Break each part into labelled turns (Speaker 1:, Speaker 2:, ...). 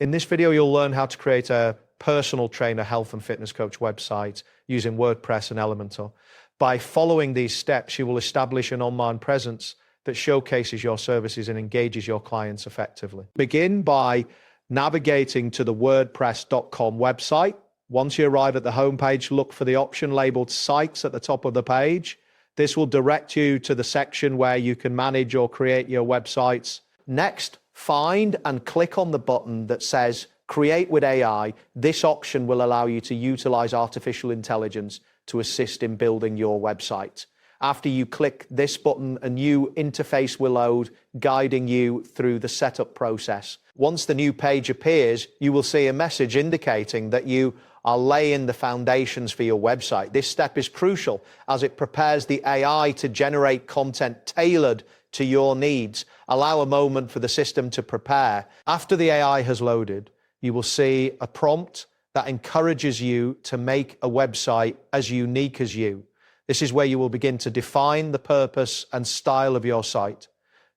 Speaker 1: In this video, you'll learn how to create a personal trainer health and fitness coach website using WordPress and Elementor. By following these steps, you will establish an online presence that showcases your services and engages your clients effectively. Begin by navigating to the WordPress.com website. Once you arrive at the homepage, look for the option labeled Sites at the top of the page. This will direct you to the section where you can manage or create your websites. Next, find and click on the button that says Create with AI. This option will allow you to utilize artificial intelligence to assist in building your website. After you click this button, a new interface will load, guiding you through the setup process. Once the new page appears, you will see a message indicating that you are laying the foundations for your website. This step is crucial as it prepares the AI to generate content tailored to your needs. Allow a moment for the system to prepare. After the AI has loaded, you will see a prompt that encourages you to make a website as unique as you. This is where you will begin to define the purpose and style of your site.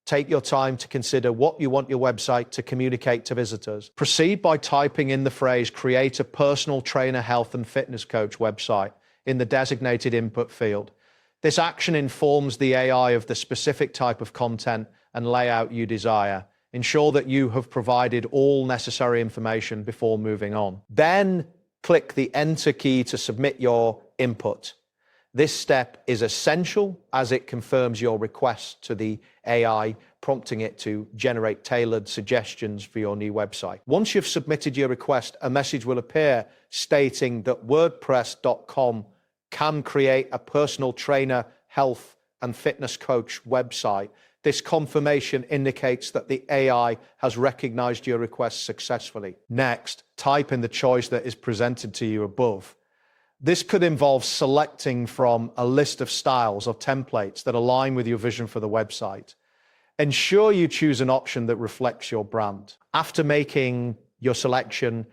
Speaker 1: Take your time to consider what you want your website to communicate to visitors. Proceed by typing in the phrase, create a personal trainer health and fitness coach website in the designated input field. This action informs the AI of the specific type of content and layout you desire. Ensure that you have provided all necessary information before moving on. Then click the Enter key to submit your input. This step is essential as it confirms your request to the AI, prompting it to generate tailored suggestions for your new website. Once you've submitted your request, a message will appear stating that WordPress.com can create a personal trainer, health and fitness coach website. This confirmation indicates that the AI has recognized your request successfully. Next, type in the choice that is presented to you above. This could involve selecting from a list of styles or templates that align with your vision for the website. Ensure you choose an option that reflects your brand. After making your selection,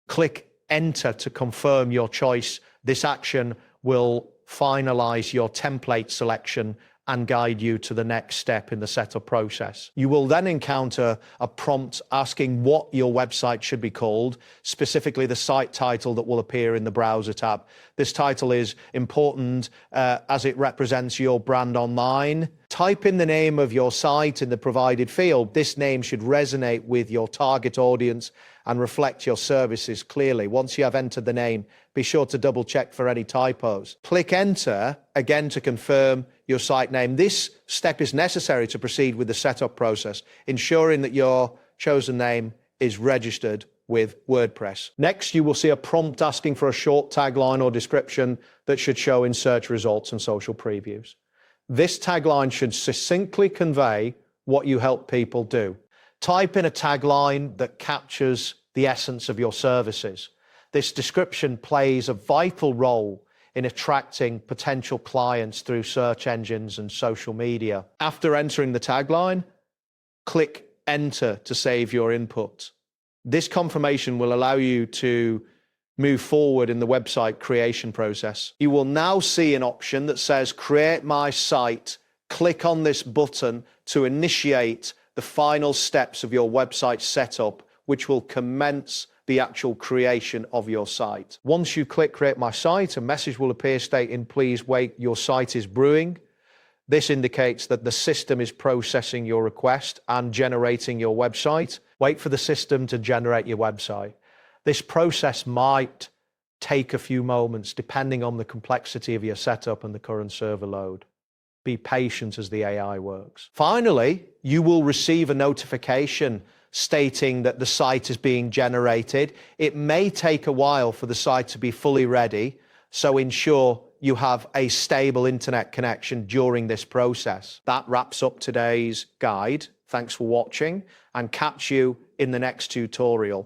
Speaker 1: click Enter to confirm your choice. This action will finalize your template selection and guide you to the next step in the setup process. You will then encounter a prompt asking what your website should be called, specifically the site title that will appear in the browser tab. This title is important as it represents your brand online. Type in the name of your site in the provided field. This name should resonate with your target audience and reflect your services clearly. Once you have entered the name, be sure to double check for any typos. Click Enter again to confirm your site name. This step is necessary to proceed with the setup process, ensuring that your chosen name is registered with WordPress. Next, you will see a prompt asking for a short tagline or description that should show in search results and social previews. This tagline should succinctly convey what you help people do. Type in a tagline that captures the essence of your services. This description plays a vital role in attracting potential clients through search engines and social media. After entering the tagline, click Enter to save your input. This confirmation will allow you to move forward in the website creation process. You will now see an option that says Create My Site. Click on this button to initiate the final steps of your website setup, which will commence the actual creation of your site. Once you click Create My Site, a message will appear stating, please wait, your site is brewing. This indicates that the system is processing your request and generating your website. Wait for the system to generate your website. This process might take a few moments depending on the complexity of your setup and the current server load. Be patient as the AI works. Finally, you will receive a notification stating that the site is being generated. It may take a while for the site to be fully ready, so ensure you have a stable internet connection during this process. That wraps up today's guide. Thanks for watching, and catch you in the next tutorial.